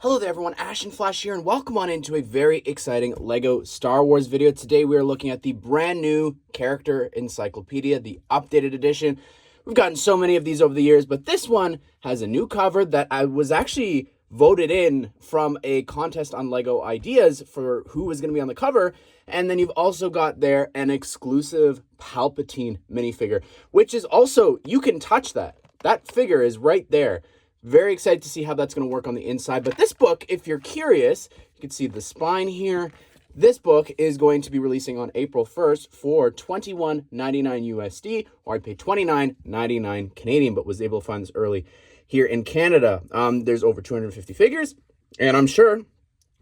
Hello there everyone, Ashnflash here, and welcome on into a very exciting LEGO Star Wars video. Today we are looking at the brand new character encyclopedia, the updated edition. We've gotten so many of these over the years, but this one has a new cover that I was actually voted in from a contest on LEGO Ideas for who was going to be on the cover. And then you've also got there an exclusive Palpatine minifigure, which is also, you can touch that. That figure is right there. Very excited to see how that's going to work on the inside. But this book, if you're curious, you can see the spine here. This book is going to be releasing on April 1st for $21.99 USD, or I paid $29.99 Canadian, but was able to find this early here in Canada. There's over 250 figures, and I'm sure there's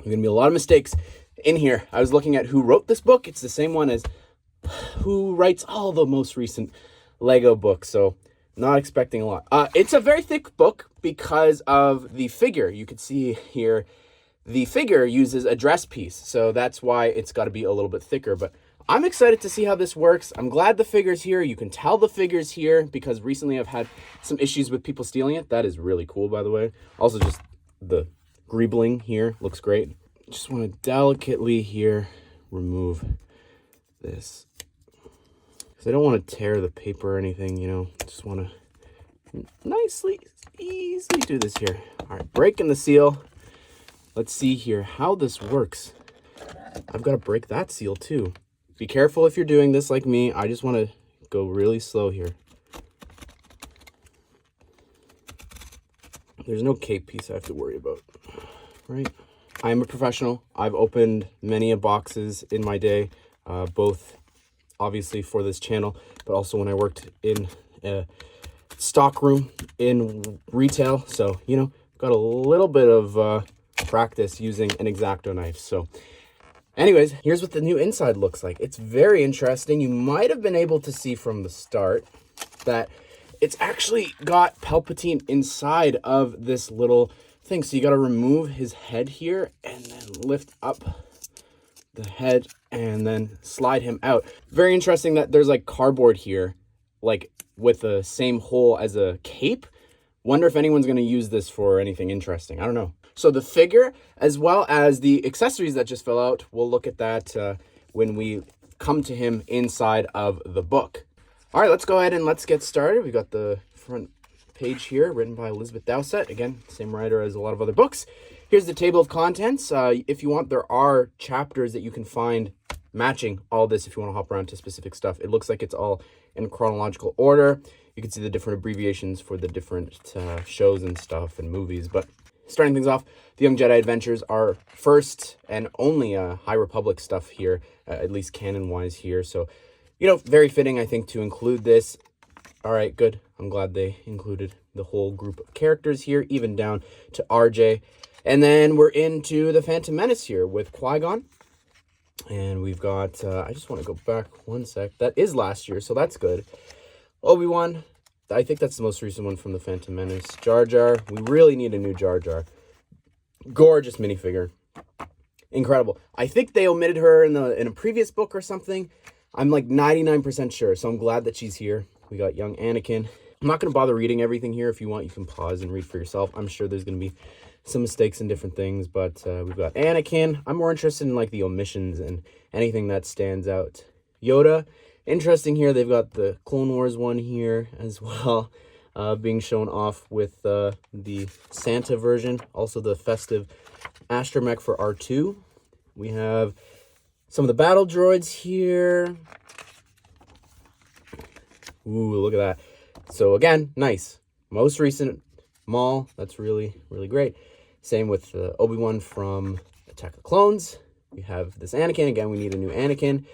going to be a lot of mistakes in here. I was looking at who wrote this book. It's the same one as who writes all the most recent LEGO books, so not expecting a lot. It's a very thick book because of the figure. You can see here, the figure uses a dress piece, so that's why it's got to be a little bit thicker. But I'm excited to see how this works. I'm glad the figure's here. You can tell the figure's here because recently I've had some issues with people stealing it. That is really cool, by the way. Also, just the greebling here looks great. Just want to delicately here remove this. I don't want to tear the paper or anything, you know, just want to nicely, easily do this here. All right, breaking the seal. Let's see here how this works. I've got to break that seal too. Be careful if you're doing this like me. I just want to go really slow here. There's no cape piece I have to worry about, right? I'm a professional. I've opened many a boxes in my day, both obviously for this channel, but also when I worked in a stock room in retail. So, you know, got a little bit of practice using an X-Acto knife. So anyways, here's what the new inside looks like. It's very interesting. You might have been able to see from the start that it's actually got Palpatine inside of this little thing. So you got to remove his head here and then lift up the head and then slide him out. Very interesting that there's like cardboard here, like with the same hole as a cape. Wonder if anyone's going to use this for anything interesting. I don't know. So the figure, as well as the accessories that just fell out, we'll look at that when we come to him inside of the book. All right, let's go ahead and let's get started. We got the front page here written by Elizabeth Dowsett. Again, same writer as a lot of other books. Here's the table of contents. If you want, there are chapters that you can find matching all this if you want to hop around to specific stuff. It looks like it's all in chronological order. You can see the different abbreviations for the different shows and stuff and movies. But starting things off, the Young Jedi Adventures are first and only High Republic stuff here, at least canon-wise here. So, you know, very fitting, I think, to include this. All right, good. I'm glad they included the whole group of characters here, even down to RJ. And then we're into the Phantom Menace here with Qui-Gon. And we've got, I just want to go back one sec. That is last year, so that's good. Obi-Wan, I think that's the most recent one from the Phantom Menace. Jar Jar, we really need a new Jar Jar. Gorgeous minifigure. Incredible. I think they omitted her in a previous book or something. I'm like 99% sure, so I'm glad that she's here. We got young Anakin. I'm not going to bother reading everything here. If you want, you can pause and read for yourself. I'm sure there's going to be some mistakes and different things, but we've got Anakin. I'm more interested in like the omissions and anything that stands out. Yoda, interesting here. They've got the Clone Wars one here as well, being shown off with the Santa version. Also the festive astromech for R2. We have some of the battle droids here. Ooh, look at that. So again, nice. Most recent Maul. That's really, really great. Same with Obi-Wan from Attack of the Clones. We have this Anakin. Again, we need a new Anakin.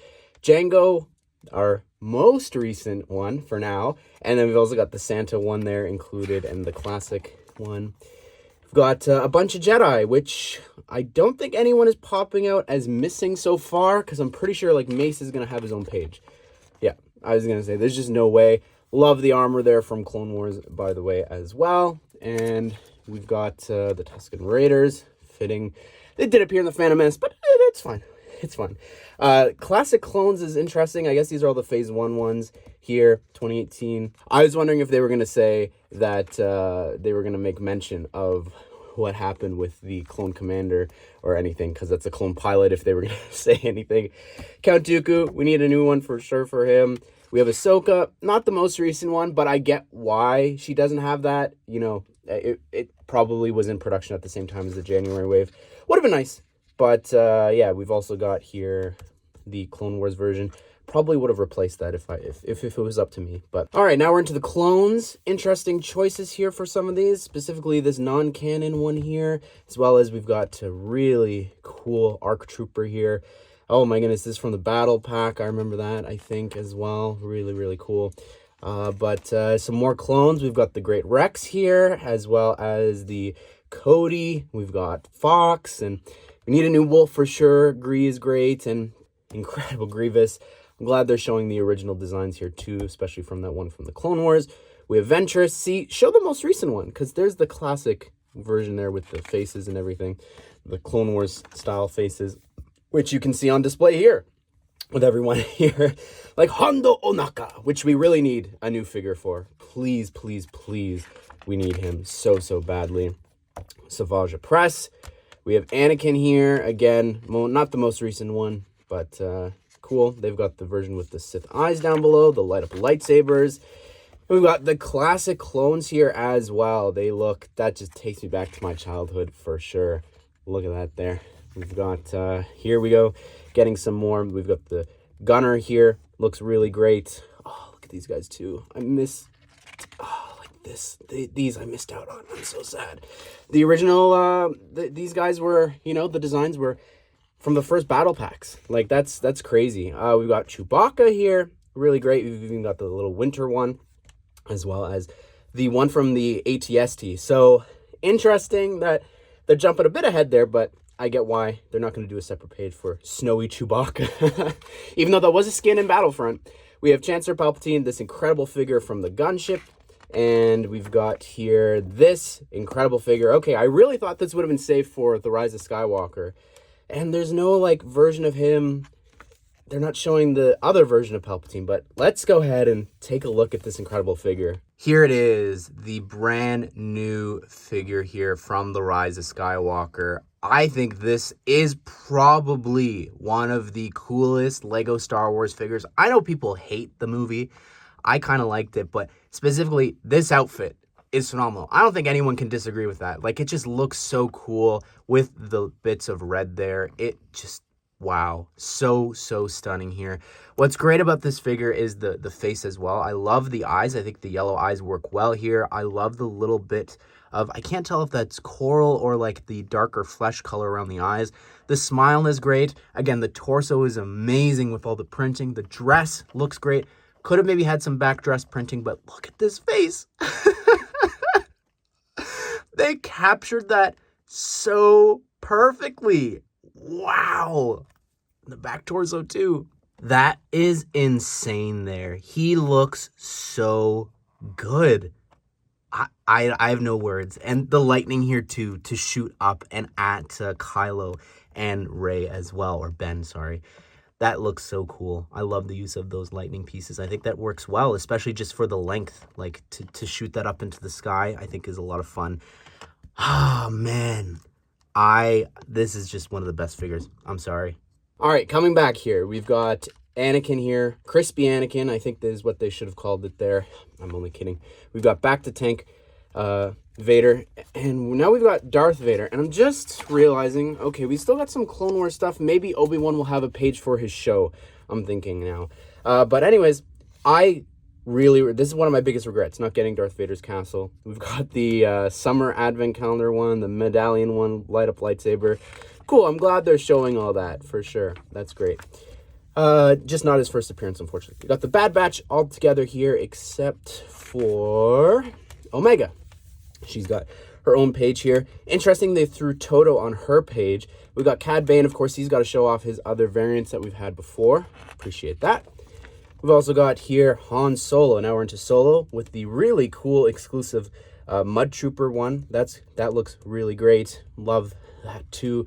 Jango, our most recent one for now. And then we've also got the Santa one there included and the classic one. We've got a bunch of Jedi, which I don't think anyone is popping out as missing so far, because I'm pretty sure like Mace is going to have his own page. Yeah, I was going to say, there's just no way. Love the armor there from Clone Wars, by the way, as well. And we've got the Tusken Raiders fitting. They did appear in the Phantom Menace, but it's fine. It's fun. Classic Clones is interesting. I guess these are all the Phase 1 ones here, 2018. I was wondering if they were going to say that they were going to make mention of what happened with the clone commander or anything, because that's a clone pilot if they were going to say anything. Count Dooku, we need a new one for sure for him. We have Ahsoka, not the most recent one, but I get why she doesn't have that. You know, it probably was in production at the same time as the January wave. Would have been nice. But yeah, we've also got here the Clone Wars version. Probably would have replaced that if it was up to me. But all right, now we're into the clones. Interesting choices here for some of these, specifically this non-canon one here, as well as we've got a really cool ARC Trooper here. Oh my goodness, this is from the Battle Pack. I remember that, I think, as well. Really, really cool. But some more clones. We've got the Great Rex here, as well as the Cody. We've got Fox, and we need a new Wolf for sure. Gree is great, and incredible Grievous. I'm glad they're showing the original designs here too, especially from that one from the Clone Wars. We have Ventress. See, show the most recent one, because there's the classic version there with the faces and everything. The Clone Wars style faces, which you can see on display here with everyone here. Like Hondo Onaka, which we really need a new figure for. Please, please, please. We need him so, so badly. Savage Press. We have Anakin here. Again, not the most recent one, but cool. They've got the version with the Sith eyes down below, the light up lightsabers. We've got the classic clones here as well. They look, that just takes me back to my childhood for sure. Look at that there. We've got, here we go, getting some more. We've got the Gunner here. Looks really great. Oh, look at these guys too. I miss, oh, like this. These I missed out on. I'm so sad. The original, these guys were, you know, the designs were from the first battle packs. Like, that's crazy. We've got Chewbacca here. Really great. We've even got the little winter one, as well as the one from the ATST. So, interesting that they're jumping a bit ahead there, but I get why they're not going to do a separate page for Snowy Chewbacca. Even though that was a skin in Battlefront. We have Chancellor Palpatine, this incredible figure from the gunship. And we've got here this incredible figure. Okay, I really thought this would have been safe for The Rise of Skywalker. And there's no, like, version of him. They're not showing the other version of Palpatine, but let's go ahead and take a look at this incredible figure. Here it is, the brand new figure here from The Rise of Skywalker. I think this is probably one of the coolest Lego Star Wars figures. I know people hate the movie. I kind of liked it, but specifically this outfit is phenomenal. I don't think anyone can disagree with that. Like, it just looks so cool with the bits of red there. It just, wow, so stunning here. What's great about this figure is the face as well. I love the eyes. I think the yellow eyes work well here. I love the little bit of, I can't tell if that's coral or like the darker flesh color around the eyes. The smile is great. Again, the torso is amazing with all the printing. The dress looks great. Could have maybe had some back dress printing, but look at this face. They captured that so perfectly. Wow. The back torso too. That is insane there. He looks so good. I have no words. And the lightning here too, to shoot up and at Kylo and Rey as well, or Ben, sorry. That looks so cool. I love the use of those lightning pieces. I think that works well, especially just for the length. Like, to shoot that up into the sky, I think is a lot of fun. Ah, oh, man. This is just one of the best figures. I'm sorry. All right, coming back here. We've got Anakin here. Crispy Anakin. I think this is what they should have called it there. I'm only kidding. We've got Back to Tank Vader. And now we've got Darth Vader. And I'm just realizing, okay, we still got some Clone Wars stuff. Maybe Obi-Wan will have a page for his show. I'm thinking now. But anyways, this is one of my biggest regrets, not getting Darth Vader's castle. We've got the summer advent calendar one, the medallion one, light up lightsaber. Cool, I'm glad they're showing all that, for sure. That's great. Just not his first appearance, unfortunately. We got the Bad Batch all together here, except for Omega. She's got her own page here. Interesting, they threw Toto on her page. We got Cad Bane, of course, he's got to show off his other variants that we've had before. Appreciate that. We've also got here Han Solo. Now we're into Solo with the really cool exclusive Mud Trooper one. That looks really great. Love that too.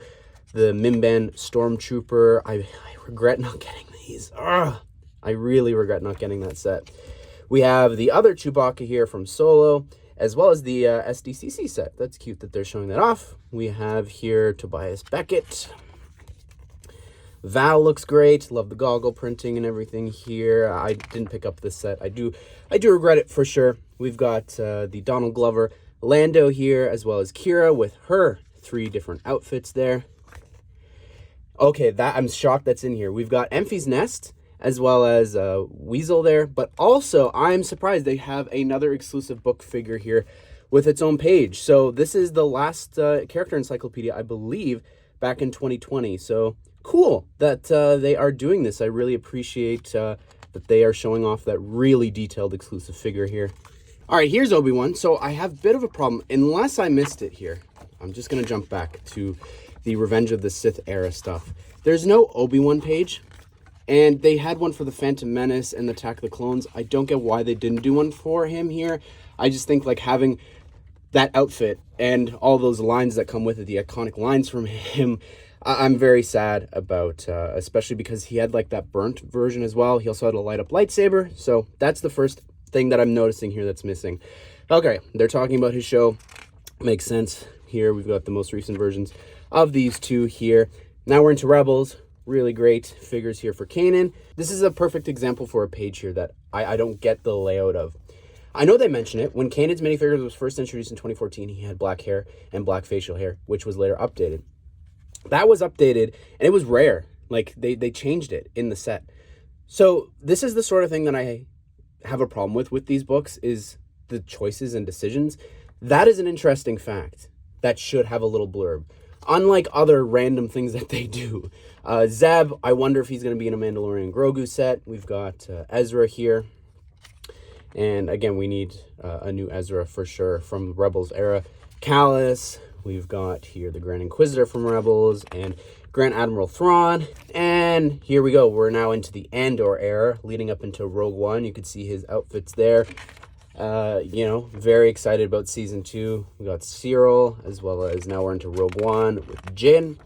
The Mimban Stormtrooper. I regret not getting these. Ugh. I really regret not getting that set. We have the other Chewbacca here from Solo. as well as the SDCC set. That's cute that they're showing that off. We have here Tobias Beckett. Val looks great. Love the goggle printing and everything here. I didn't pick up this set. I do regret it for sure. We've got the Donald Glover Lando here, as well as Kira with her 3 different outfits there. Okay, I'm shocked that's in here. We've got Emphy's Nest, as well as Weasel there, but also I'm surprised they have another exclusive book figure here with its own page. So this is the last character encyclopedia, I believe, back in 2020. So cool that they are doing this. I really appreciate that they are showing off that really detailed exclusive figure here. All right, here's Obi-Wan. So I have a bit of a problem, unless I missed it here. I'm just going to jump back to the Revenge of the Sith era stuff. There's no Obi-Wan page, and they had one for the Phantom Menace and the Attack of the Clones. I don't get why they didn't do one for him here. I just think like having that outfit and all those lines that come with it, the iconic lines from him, I'm very sad about, especially because he had like that burnt version as well. He also had a light up lightsaber. So that's the first thing that I'm noticing here that's missing. Okay, they're talking about his show. Makes sense. Here we've got the most recent versions of these 2 here. Now we're into Rebels. Really great figures here for Kanan. This is a perfect example for a page here that I don't get the layout of. I know they mention it. When Kanan's minifigures was first introduced in 2014, he had black hair and black facial hair, which was later updated. That was updated, and it was rare. Like, they changed it in the set. So this is the sort of thing that I have a problem with these books, is the choices and decisions. That is an interesting fact that should have a little blurb. Unlike other random things that they do. Zeb, I wonder if he's going to be in a Mandalorian Grogu set. We've got Ezra here. And again, we need a new Ezra for sure from Rebels era. Callus. We've got here the Grand Inquisitor from Rebels and Grand Admiral Thrawn. And here we go. We're now into the Andor era, leading up into Rogue One. You can see his outfits there. You know, very excited about season 2. We got Cyril, as well as now we're into Rogue One with Jin.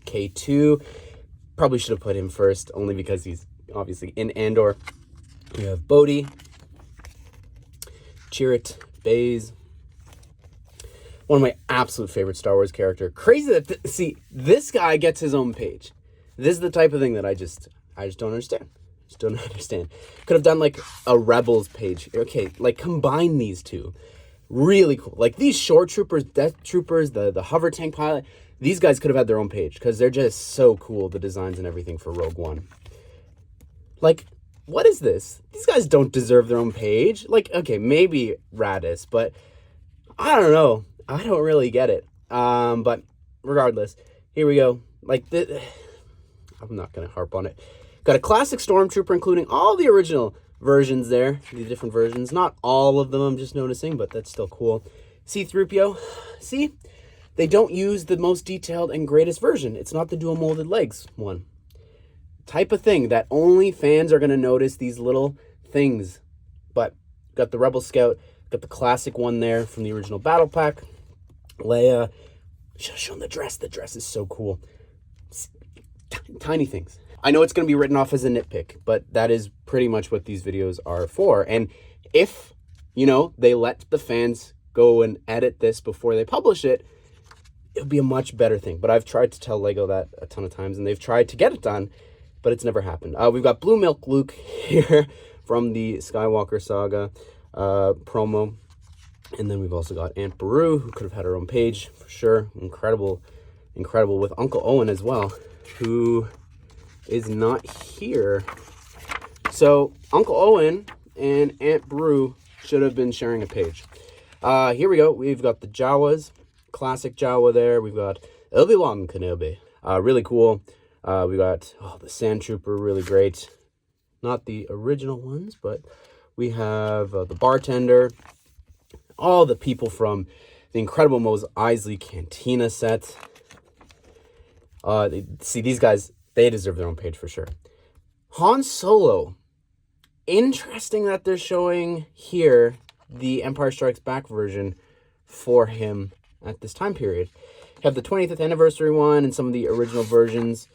K2. Probably should have put him first, only because he's obviously in Andor. We have Bodhi. Chirrut, Baze. One of my absolute favorite Star Wars character. Crazy that, see, this guy gets his own page. This is the type of thing that I just don't understand. Don't understand. Could have done like a Rebels page. Okay, like combine these 2. Really cool. Like these shore troopers, death troopers, the hover tank pilot, these guys could have had their own page because they're just so cool, the designs and everything for Rogue One. Like, what is this? These guys don't deserve their own page. Like, okay, maybe Radis, but I don't know. I don't really get it. But regardless, here we go. Like, I'm not going to harp on it. Got a classic Stormtrooper, including all the original versions there. The different versions. Not all of them, I'm just noticing, but that's still cool. C-3PO. See? They don't use the most detailed and greatest version. It's not the dual molded legs one. Type of thing that only fans are going to notice, these little things. But got the Rebel Scout. Got the classic one there from the original Battle Pack. Leia. Should have shown the dress. The dress is so cool. Tiny things. I know it's going to be written off as a nitpick, but that is pretty much what these videos are for. And if, you know, they let the fans go and edit this before they publish it, it'll be a much better thing. But I've tried to tell Lego that a ton of times, and they've tried to get it done, but it's never happened. We've got Blue Milk Luke here from the Skywalker Saga promo. And then we've also got Aunt Beru, who could have had her own page for sure. Incredible with Uncle Owen as well, who is not here. So Uncle Owen and Aunt Beru should have been sharing a page. Here we go. We've got the Jawas, classic Jawa there. We've got Obi-Wan Kenobi, really cool. We got the Sand Trooper, really great. Not the original ones, but we have the bartender. All the people from the Incredible Mos Eisley Cantina set. See, these guys, they deserve their own page for sure. Han Solo. Interesting that they're showing here the Empire Strikes Back version for him at this time period. You have the 25th anniversary one and some of the original versions.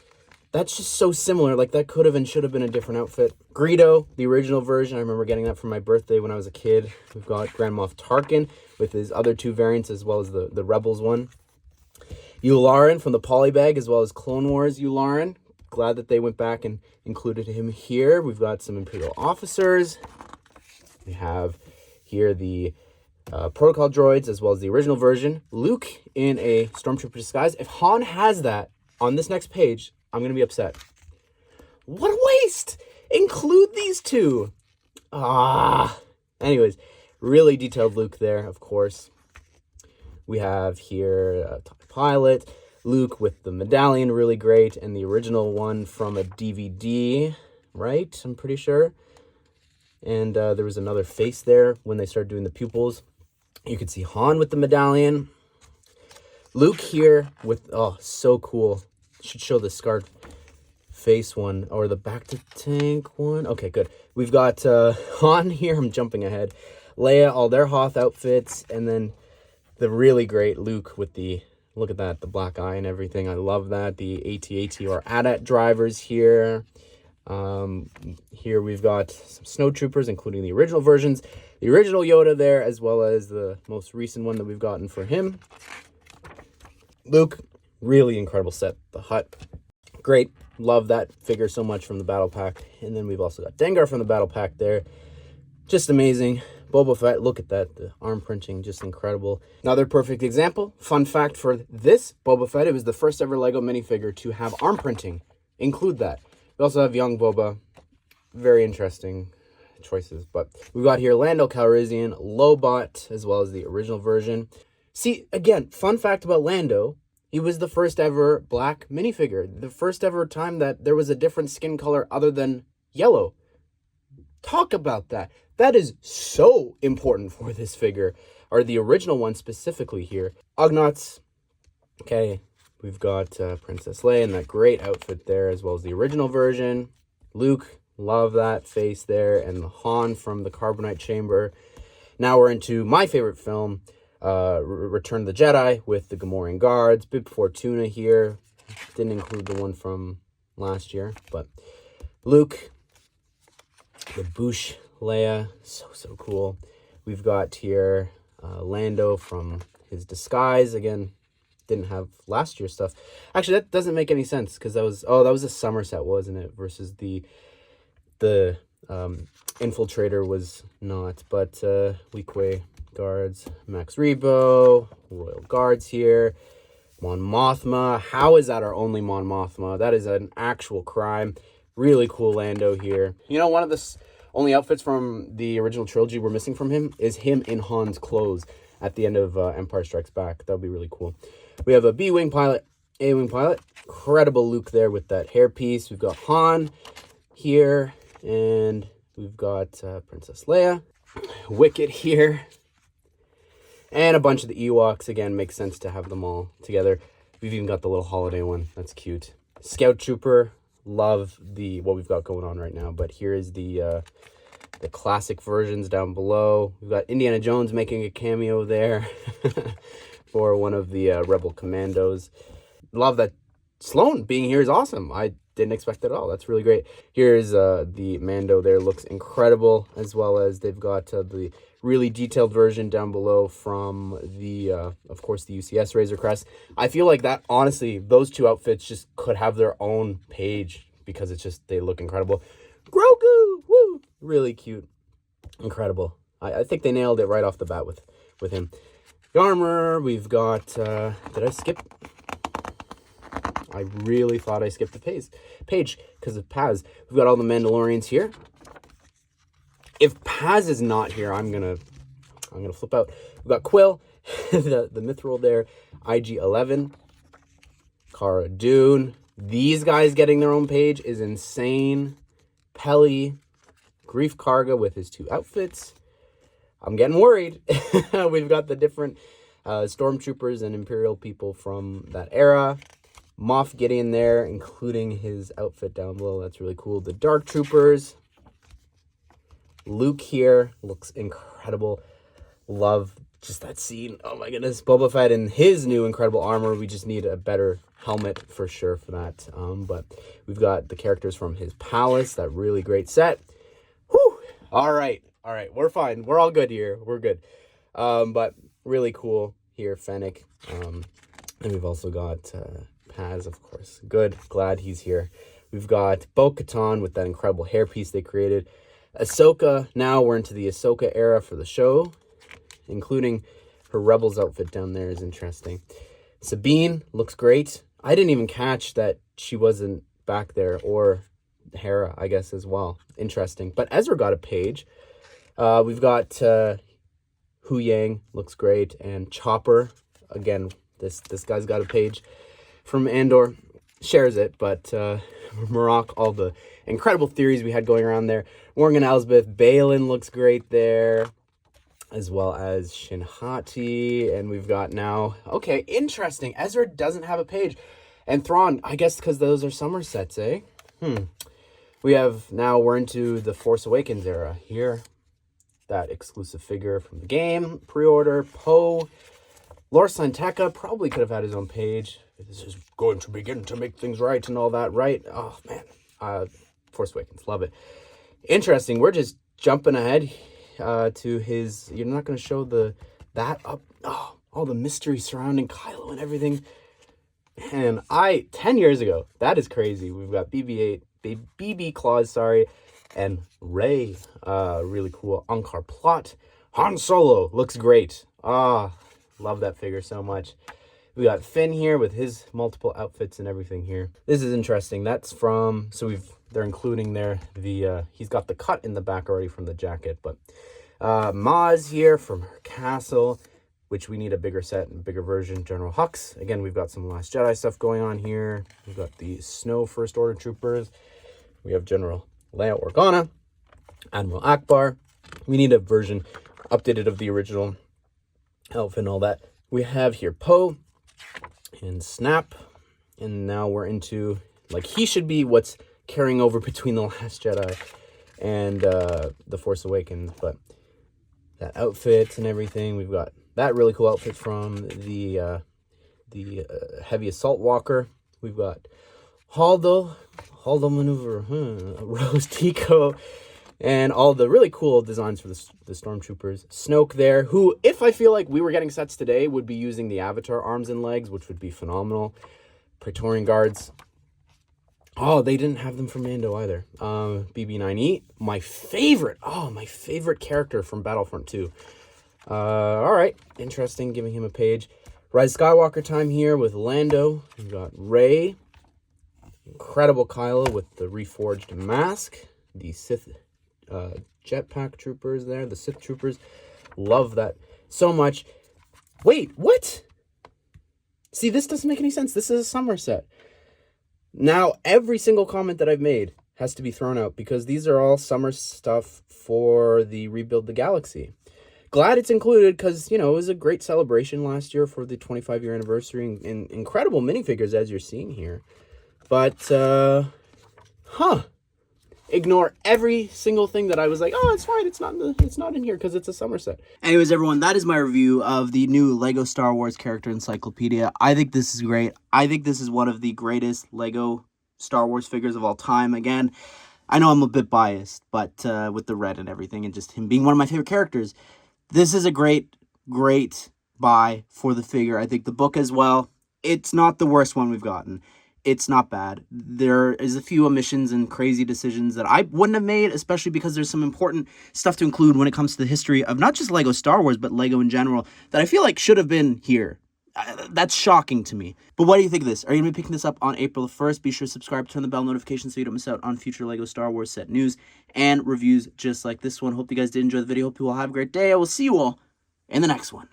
that's just so similar. Like, that could have and should have been a different outfit. Greedo, the original version. I remember getting that for my birthday when I was a kid. We've got Grand Moff Tarkin with his other 2 variants, as well as the Rebels one. Yularen from the Polybag, as well as Clone Wars Yularen. Glad that they went back and included him here. We've got some Imperial officers. We have here the protocol droids, as well as the original version. Luke in a Stormtrooper disguise. If Han has that on this next page, I'm going to be upset. What a waste! Include these 2. Anyways, really detailed Luke there, of course. We have here Top Pilot. Luke with the medallion, really great. And the original one from a DVD, right? I'm pretty sure. And there was another face there when they started doing the pupils. You could see Han with the medallion. Luke here with, oh, so cool. Should show the scarred face one or the back to tank one. Okay, good. We've got Han here. I'm jumping ahead. Leia, all their Hoth outfits. And then the really great Luke with the, look at that, the black eye and everything. I love that. The AT-AT or AT-AT drivers here. Here we've got some snowtroopers, including the original versions. The original Yoda there, as well as the most recent one that we've gotten for him. Luke, really incredible set. The Hutt, great. Love that figure so much from the battle pack. And then we've also got Dengar from the battle pack there. Just amazing. Boba Fett, look at that. The arm printing, just incredible. Another perfect example. Fun fact for this Boba Fett, it was the first ever LEGO minifigure to have arm printing. Include that. We also have young Boba. Very interesting choices. But we've got here Lando Calrissian, Lobot, as well as the original version. See, again, fun fact about Lando. He was the first ever black minifigure. The first ever time that there was a different skin color other than yellow. Talk about that. That is so important for this figure. Or the original one specifically here. Ugnaughts. Okay, we've got Princess Leia in that great outfit there, as well as the original version. Luke, love that face there. And the Han from the Carbonite Chamber. Now we're into my favorite film, Return of the Jedi, with the Gamorrean guards. Bib Fortuna here. Didn't include the one from last year, but Luke, the Bouche Leia, so cool. We've got here Lando from his disguise. Again, didn't have last year's stuff. Actually, that doesn't make any sense, because that was a summer set, wasn't it? Versus the Infiltrator was not. But Weequay guards, Max Rebo, Royal Guards here. Mon Mothma. How is that our only Mon Mothma? That is an actual crime. Really cool Lando here. You know, one of the only outfits from the original trilogy we're missing from him is him in Han's clothes at the end of Empire Strikes Back. That would be really cool. We have a B-Wing pilot, A-Wing pilot. Incredible Luke there with that hairpiece. We've got Han here, and we've got Princess Leia. Wicket here. And a bunch of the Ewoks. Again, makes sense to have them all together. We've even got the little holiday one. That's cute. Scout Trooper. Love what we've got going on right now. But here is the classic versions down below. We've got Indiana Jones making a cameo there for one of the Rebel Commandos. Love that Sloane being here is awesome. I didn't expect that at all. That's really great. Here's the Mando there. Looks incredible, as well as they've got the really detailed version down below from the, of course, the UCS Razor Crest. I feel like that, honestly, those two outfits just could have their own page, because it's just, they look incredible. Grogu! Woo! Really cute. Incredible. I think they nailed it right off the bat with him. The armor, we've got, did I skip? I really thought I skipped the page because of Paz. We've got all the Mandalorians here. If Paz is not here, I'm gonna flip out. We've got Quill, the Mithril there, IG-11, Cara Dune. These guys getting their own page is insane. Peli, Grief Karga with his two outfits. I'm getting worried. We've got the different stormtroopers and Imperial people from that era. Moff Gideon there, including his outfit down below. That's really cool. The Dark Troopers. Luke here looks incredible. Love just that scene. Oh my goodness. Boba Fett in his new incredible armor. We just need a better helmet for sure for that. But we've got the characters from his palace. That really great set. Whew. All right. We're fine. We're all good here. We're good. But really cool here, Fennec. And we've also got Paz, of course. Good. Glad he's here. We've got Bo-Katan with that incredible hairpiece they created. Ahsoka. Now we're into the Ahsoka era for the show, including her Rebels outfit down there is interesting. Sabine looks great. I didn't even catch that she wasn't back there, or Hera, I guess, as well. Interesting. But Ezra got a page. We've got Hu Yang, looks great, and Chopper. Again, this guy's got a page from Andor. Shares it, but Marok, all the incredible theories we had going around there. Morgan Elsbeth, Balin looks great there, as well as Shinhati, and we've got now, okay, interesting, Ezra doesn't have a page, and Thrawn, I guess because those are summer sets, eh? We have, now we're into the Force Awakens era here, that exclusive figure from the game, pre-order, Poe, Lor San Tekka probably could have had his own page. This is going to begin to make things right and all that, right? Oh, man. Force Awakens, love it. Interesting, we're just jumping ahead to his, you're not going to show that up, all the mystery surrounding Kylo and everything. And 10 years ago, that is crazy. We've got BB-8, BB Claws, and Rey, really cool. Ankar Plot. Han Solo looks great. Love that figure so much. We got Finn here with his multiple outfits and everything here. This is interesting. That's from, so they're including there he's got the cut in the back already from the jacket, but Maz here from her castle, which we need a bigger set and bigger version. General Hux. Again, we've got some Last Jedi stuff going on here. We've got the Snow First Order troopers. We have General Leia Organa, Admiral Akbar. We need a version updated of the original outfit and all that. We have here Poe and Snap, and now we're into, like, he should be what's carrying over between The Last Jedi and The Force Awakens, but that outfit and everything, we've got that really cool outfit from the Heavy Assault Walker. We've got Haldo Maneuver, Rose Tico, and all the really cool designs for the Stormtroopers. Snoke there, who, if I feel like we were getting sets today, would be using the Avatar arms and legs, which would be phenomenal. Praetorian Guards. Oh, they didn't have them for Mando either. BB-9E, my favorite character from Battlefront 2. All right, interesting, giving him a page. Rise Skywalker time here with Lando. We've got Rey. Incredible Kylo with the reforged mask. The Sith jetpack troopers there, the Sith troopers. Love that so much. Wait, what? See, this doesn't make any sense. This is a summer set. Now, every single comment that I've made has to be thrown out because these are all summer stuff for the Rebuild the Galaxy. Glad it's included because, it was a great celebration last year for the 25-year anniversary and incredible minifigures as you're seeing here. But, ignore every single thing that I was like, oh, it's fine, it's not in here because it's a summer set. Anyways, everyone, that is my review of the new Lego Star Wars character encyclopedia. I think this is great. I think this is one of the greatest Lego Star Wars figures of all time. Again, I know I'm a bit biased, but with the red and everything and just him being one of my favorite characters, this is a great buy for the figure. I think the book as well, it's not the worst one we've gotten. It's not bad. There is a few omissions and crazy decisions that I wouldn't have made, especially because there's some important stuff to include when it comes to the history of not just Lego Star Wars, but Lego in general, that I feel like should have been here. That's shocking to me. But what do you think of this? Are you going to be picking this up on April the 1st? Be sure to subscribe, turn the bell notification so you don't miss out on future Lego Star Wars set news and reviews just like this one. Hope you guys did enjoy the video. Hope you all have a great day. I will see you all in the next one.